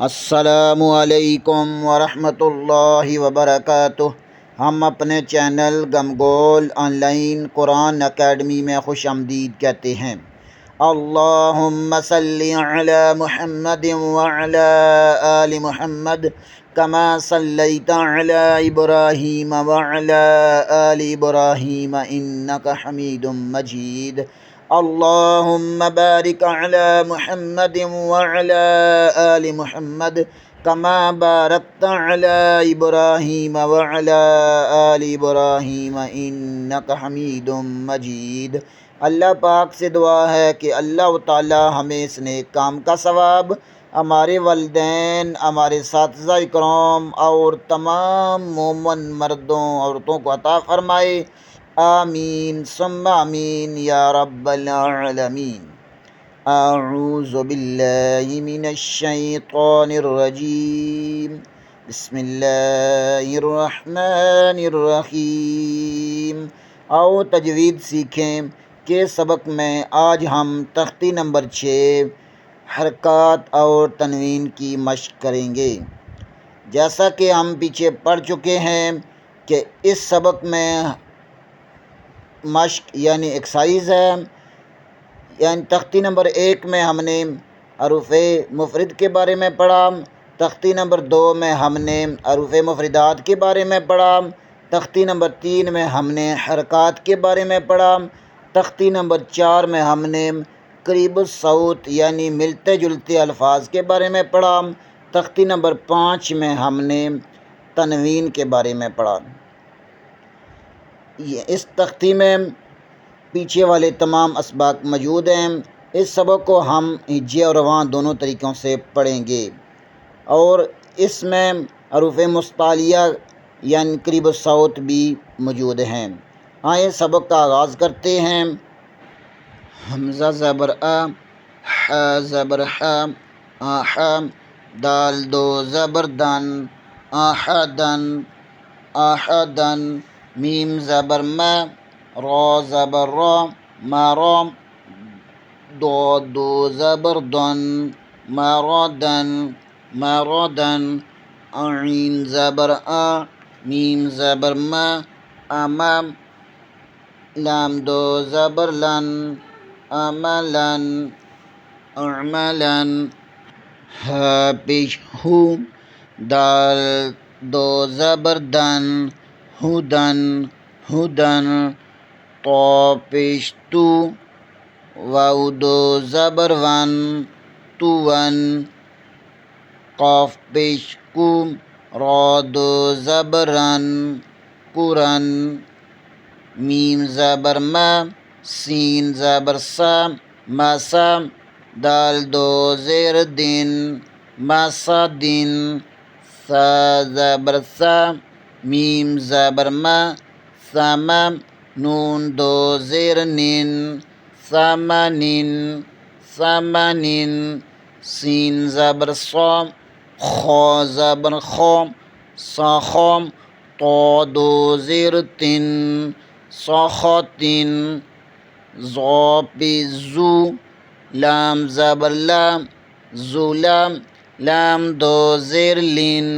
अस्सलामु अलैकुम वरहमतुल्लाहि वबरकातुह। हम अपने चैनल गमगोल ऑनलाइन कुरान अकेडमी में खुश आमदीद कहते हैं। अल्लाहुम्मा सल्लि अला मुहम्मदिन व अला आलि मुहम्मद कमा सल्लैता अला इब्राहीम व अला आलि इब्राहीम इन्नका हमीदुम मजीद। अल्लाहुम्मा बारिक अला मुहम्मदिन व अला आलि मुहम्मद कमा बारकता अला इब्राहीम व अला आलि इब्राहीम इन्नका हमीदुम मजीद। अल्लाह पाक से दुआ है कि अल्लाह ताला हमें इस नेक काम का सवाब, हमारे वालिदैन, हमारे साथिज़ा इकराम और तमाम मोमिन मर्दों औरतों को अता फ़रमाए। आमीन सुम्मा आमीन या रब्बल आलमीन। अऊज़ु बिल्लाहि मिनश शैतानिर रजीम। बिस्मिल्लाहिर रहमानिर रहीम। आओ तजवीद सीखें के सबक में आज हम तख्ती नंबर 6 हरकत और तनवीन की मशक करेंगे। जैसा कि हम पीछे पढ़ चुके हैं कि इस सबक में मशक यानी एक्सरसाइज है। यानी तख्ती नंबर 1 में हमने हरूफ़े मुफरद के बारे में पढ़ा। तख्ती नंबर 2 में हमने हरूफ़े मुफरदात के बारे में पढ़ा। तख्ती नंबर 3 में हमने हरकत के बारे में पढ़ा। तख्ती नंबर 4 में हमने करीब सौत यानी मिलते जुलते अल्फाज के बारे में पढ़ा। तख्ती नंबर 5 में हमने तनवीन के बारे में पढ़ा। इस तख्ती में पीछे वाले तमाम असबाक मौजूद हैं। इस सबक को हम हिज्जे और रवां दोनों तरीक़ों से पढ़ेंगे और इसमें हरूफ़े मुस्तालिया यानी करीब सौत भी मौजूद हैं। आइए सबक का आगाज़ करते हैं। हमज़ा ज़बर आ, हा ज़बर हा, आहा, दाल दो ज़बर दन, आहदन, आहदन, मीम ज़बर मा, रा ज़बर रा, मारा, दो ज़बर दन, मारादन, मारादन, आइन ज़बर आ, मीम ज़बर मा, आमा, लाम दो ज़बर लन, अमलन, अमलन, हा पेश हु, दाल दो ज़बर दन, हुदन, हुदन, तो पेश तू, वाउ दो ज़बर वन, तुवन, क़ाफ पेश कु, रा दो ज़बरन, कुरन, मीम ज़बर मा, सीन ज़बर सा, मासा, दाल दो ज़ेर दिन, मासा दिन, सा ज़बर सा, मीम ज़बर मा, सामा, नून दो ज़ेर निन, सामानिन, सामानिन, सीन ज़बर सा, खा ज़बर खा, साखम, तो दो ज़ेर तिन, साखतिन, ज़ा पेज़ू, लाम ज़बर लाम, ज़ुलाम, लाम दो ज़ेर लिन,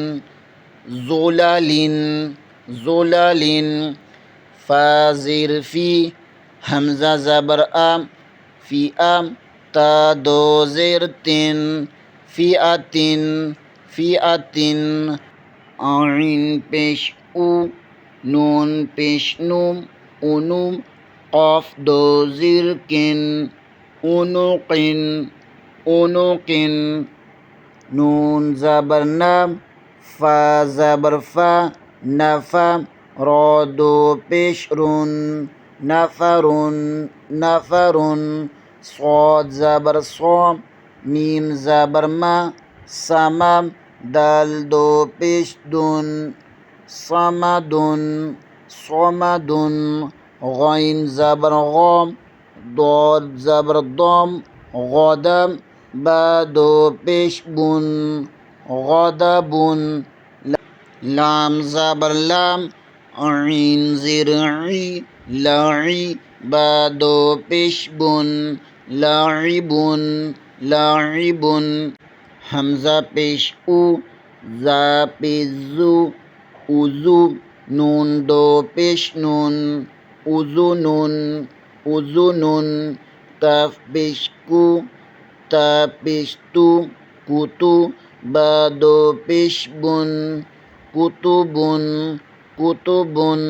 ज़ुलालिन, ज़ुलालिन, फ़ा ज़ेर फ़ी, हमज़ा ज़बर आम, फ़ी आम, ता दो ज़ेर तिन, फ़ी आतिन, फ़ी आतिन, आइन पेश उ, नून पेश नूम, उनुम, क़ाफ दो ज़ेर किन, उनुक़िन, उनुक़िन, नून ज़बर नाम, फ़ा ज़बर फ़ा, नफ़ा, रा दो पेश रुन, नफ़रुन, नफ़रुन, स्वाद ज़बर स्वा, मीम ज़बर मा, समा, दाल दो पेश दुन, समदुन, समदुन, गैन ज़बर गम, दाद ज़बर दम, गदम, बा दो पेश बुन, गदबुन, लाम ज़बर लाम, आइन ज़ेर ई, लाई, बा दो पेश बुन, लाइबुन, लाइबुन, हमज़ा पेश उ, ज़ा पेश ज़ु, उज़ु, नून दो पेश नून, उज़ुनून, उज़ुनून, काफ पेश कु, ता पेश तु, कुतु, बा दो पेश बुन, कुतुबुन, कुतुबुन,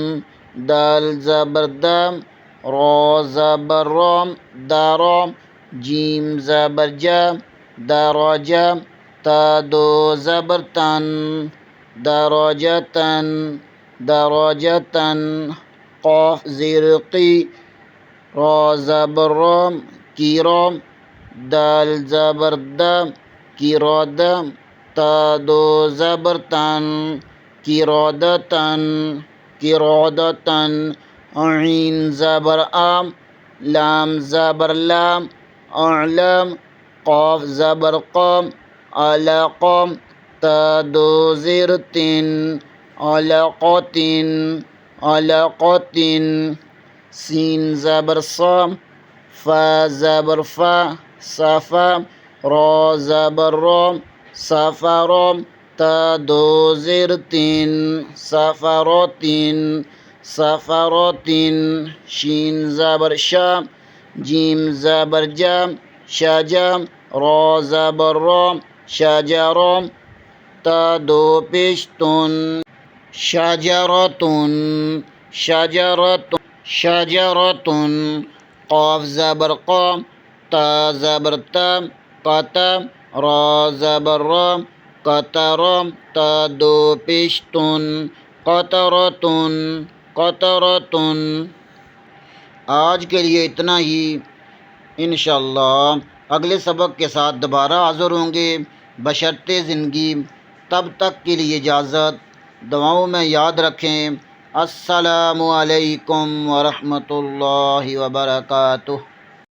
दाल ज़बर दा, रा ज़बर रा, दारा, जीम ज़बर जा, दराजा, ता दो ज़बर तन, दराजतन, दराजतन, क़ाफ ज़ेर क़ी, रा ज़बर रा, कीराम, दाल ज़बर दा, किरादा, ता दो ज़बर तन, किरादतन, किरादतन, आइन ज़बर आम, लाम ज़बर लाम, अअलम, क़ाफ ज़बर क़ाम, अलक़म, ता दो ज़ेर तिन, अलक़तिन, अलक़तिन, सीन ज़बर सा, फ़ा ज़बर फ़ा, सफ़ा, रा ज़बर रा, सफ़रा, ता दो ज़ेर तीन, सफ़रातिन, सफ़रातिन, शीन ज़बर शा, जीम ज़बर जा, शजा, रा ज़बर रा, शजरा, ता दो पेश तुन, शजरतुन, शजरतुन, शजरतुन, क़ाफ ज़बर क़ा, ता ज़बर ता, क़ता, रा ज़बर रा, क़तरा, ता दो पेश तुन, क़तरतुन, क़तरतुन। आज के लिए इतना ही। इंशाअल्लाह अगले सबक के साथ दोबारा हाज़िर होंगे बशर्ते ज़िंदगी। तब तक के लिए इजाज़त। दुआओं में याद रखें। अस्सलामु अलैकुम व रहमतुल्लाहि व बरकातुहू।